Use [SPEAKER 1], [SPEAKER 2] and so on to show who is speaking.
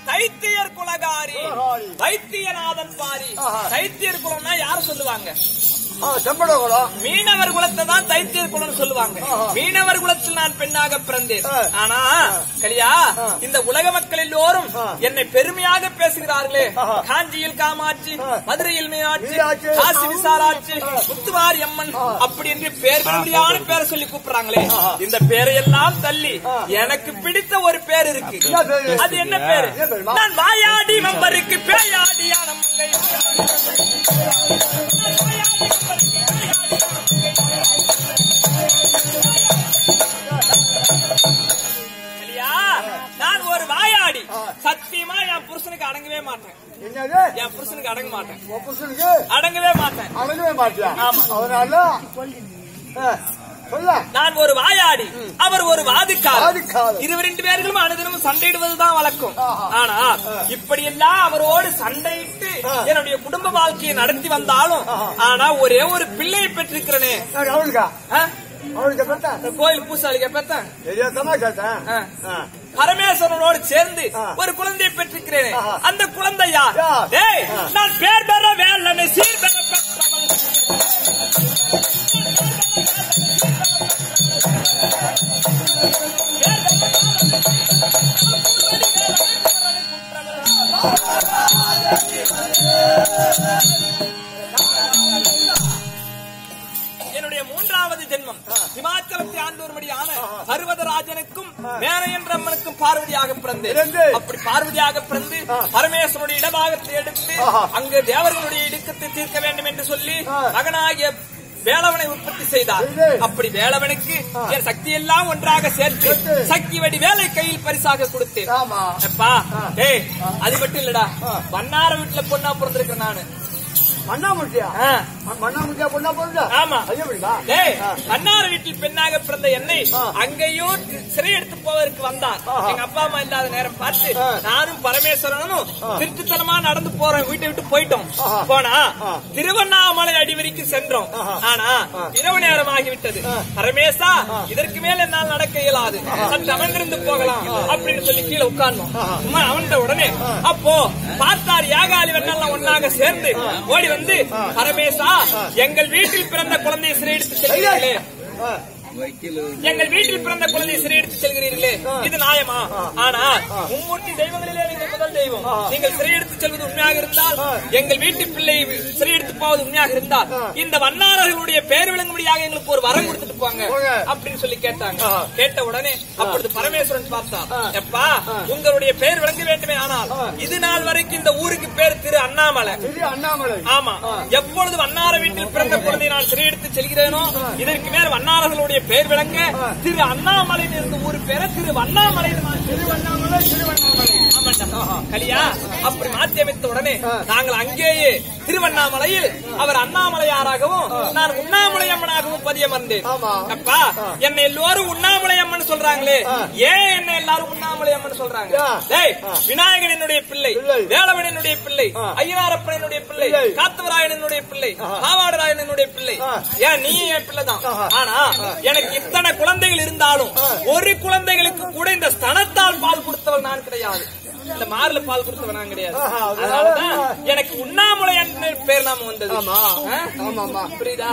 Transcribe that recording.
[SPEAKER 1] தைத்தியர் குலகாரி வைத்தியநாதன் பாரி. தைத்தியர் குலம்னா யார சொல்லுவாங்க? மீனவர் குலத்தை தான் தைத்தியர் குலம் சொல்லுவாங்க. மீனவர் குலத்தில் நான் பெண்ணாக பிறந்தேன். ஆனா கலியா, இந்த உலக மக்கள் எல்லோரும் என்னை பெருமையாக பேசுகிறார்களே. காஞ்சியில் காமாட்சி, மதுரையில் மீனாட்சி, காசி விசாலாட்சி, முத்துமாரி அம்மன் அப்படி என்று பேர் பெருமையான பேரை சொல்லி கூப்பிடுறாங்களே. இந்த பேரையெல்லாம் தள்ளி எனக்கு பிடித்த ஒரு பேர் இருக்கு. அது என்ன பேரு? நான் வாயாடி மம்பருக்கு பேயாடியான மங்கை. நான் ஒரு வாயாடி. சத்தியமா என் புருஷனுக்கு அடங்கவே மாட்டேன். என் புருஷனுக்கு அடங்க மாட்டேன். அடங்கவே மாட்டேன். ஆமா. நான் ஒரு வாயாடி, அவர் ஒரு வாதிக்காரர். இருவர் ரெண்டு பேர்களும் அனுதினமும் சண்டையிடுவதுதான் வழக்கம். ஆனா இப்படி எல்லாம் அவரோடு சண்டையிட்டு என்னுடைய குடும்ப வாழ்க்கையை நடத்தி வந்தாலும், ஆனா ஒரே ஒரு பிள்ளையை பெற்றிருக்கிறேனே. கோயில் பூசாலிக்க பெற்றேன். பரமேஸ்வரனோடு சேர்ந்து ஒரு குழந்தையை பெற்றிருக்கிறேன். அந்த குழந்தை யார்? நான் பேர் பெற வேலை சீர் பெற பெற்றவள். என்னுடைய மூன்றாவது ஜென்மம் இமாச்சலத்தை ஆண்டோர்மடியான பர்வதராஜனுக்கும் மேனையன்றம்மனுக்கும் பார்வதியாக பிறந்தேன். அப்படி பார்வதியாக பிறந்து பரமேஸ்வரனுடைய இடபாகத்தை எடுத்து அங்கு தேவர்களுடைய இடுக்கத்தை தீர்க்க வேண்டும் என்று சொல்லி மகனாகிய வேளவனை உற்பத்தி செய்தார். அப்படி வேளவனுக்கு என் சக்தி எல்லாம் ஒன்றாக சேர்த்து சக்தி வடி வேலை கையில் பரிசாக கொடுத்தேன். அது மட்டும் இல்லடா, வண்ணார வீட்டுல பொண்ணா பிறந்திருக்கேன் நானு. மன்னார் வீட்டில் பெண்ணாக பிறந்த என்னை அங்கேயும் சிறை எடுத்து போவதற்கு வந்தார். எங்க அப்பா அம்மா இல்லாத நேரம் பார்த்து நானும் பரமேஸ்வரனும் திருட்டுத்தனமா நடந்து போறோம். வீட்டை விட்டு போயிட்டோம். போனா திருவண்ணாமலை அடிவரைக்கு சென்றோம். ஆனா இரவு நேரம் ஆகிவிட்டது. பரமேசா, இதற்கு மேல் என்னால் நடக்க இயலாது, சற்று அமர்ந்திருந்து போகலாம் அப்படின்னு சொல்லி கீழே உட்கார்ந்தோம். அவன் உடனே அப்போ பார்த்தார் யாகாலி வெண்ணெல்லாம் ஒன்னாக சேர்ந்து ஓடி வந்து, பரமேசா, எங்கள் வீட்டில் பிறந்த குழந்தையை சிறையெடுத்து செல்கிறீர்களே, எங்கள் வீட்டில் பிறந்த குழந்தையை சிறையெடுத்து செல்கிறீர்களே, இது நியாயமா? ஆனா மும்மூர்த்தி தெய்வங்களிலே நீங்கள் முதல் தெய்வம். நீங்கள் சிறையெடுத்து செல்வது உண்மையாக இருந்தால், எங்கள் வீட்டு பிள்ளை சிறையெடுத்து போவது உண்மையாக இருந்தால், இந்த வண்ணாரர்களுடைய பேர் விளங்கும்படியாக எங்களுக்கு ஒரு வரம் கொடுத்துட்டு போங்க அப்படின்னு சொல்லி கேட்டாங்க. கேட்ட உடனே அப்பொழுது பரமேஸ்வரன் பார்த்தா, எப்பா, உங்களுடைய பேர் விளங்க வேண்டுமே, ஆனால் இது நாள் வரைக்கும் இந்த ஊருக்கு பேர் திரு அண்ணாமலை. ஆமா, எப்பொழுது வண்ணார வீட்டில் பிறந்த குழந்தை நான் சிறையெடுத்து செல்கிறேனோ, இதற்கு மேல் வண்ணாரர்களுடைய பேர் விளங்க திரு அண்ணாமலை இருந்து ஊரு பேர திரு வண்ணாமலை. கலியா, அப்படி மாற்றி அமைத்த உடனே நாங்கள் அங்கேயே திருவண்ணாமலையில் அவர் அண்ணாமலையாராகவும் நான் உண்ணாமலை அம்மனாகவும் பதியம் வந்தேன். அப்பா, என்னை எல்லாரும் உண்ணாமலை அம்மன் சொல்றாங்களே, ஏன் என்ன எல்லாரும் உண்ணாமலை அம்மன் சொல்றாங்க? விநாயகன் என்னுடைய பிள்ளை, வேளவன் என்னுடைய பிள்ளை, ஐயனாரப்பன் என்னுடைய பிள்ளை, காத்தவராயன் என்னுடைய பிள்ளை, காவாடராயன் என்னுடைய பிள்ளை, ஏன் நீ என் பிள்ளைதான். ஆனா எனக்கு இத்தனை குழந்தைகள் இருந்தாலும் ஒரு குழந்தைகளுக்கு கூட இந்த ஸ்தனத்தால் பால் கொடுத்தவள் நான் கிடையாது. இந்த மார்ல பால் கொடுத்தவன் நான் கிடையாது. அதனாலதான் எனக்கு உண்ணாமலை என்ற பேர் நாம வந்தது. புரியுதா?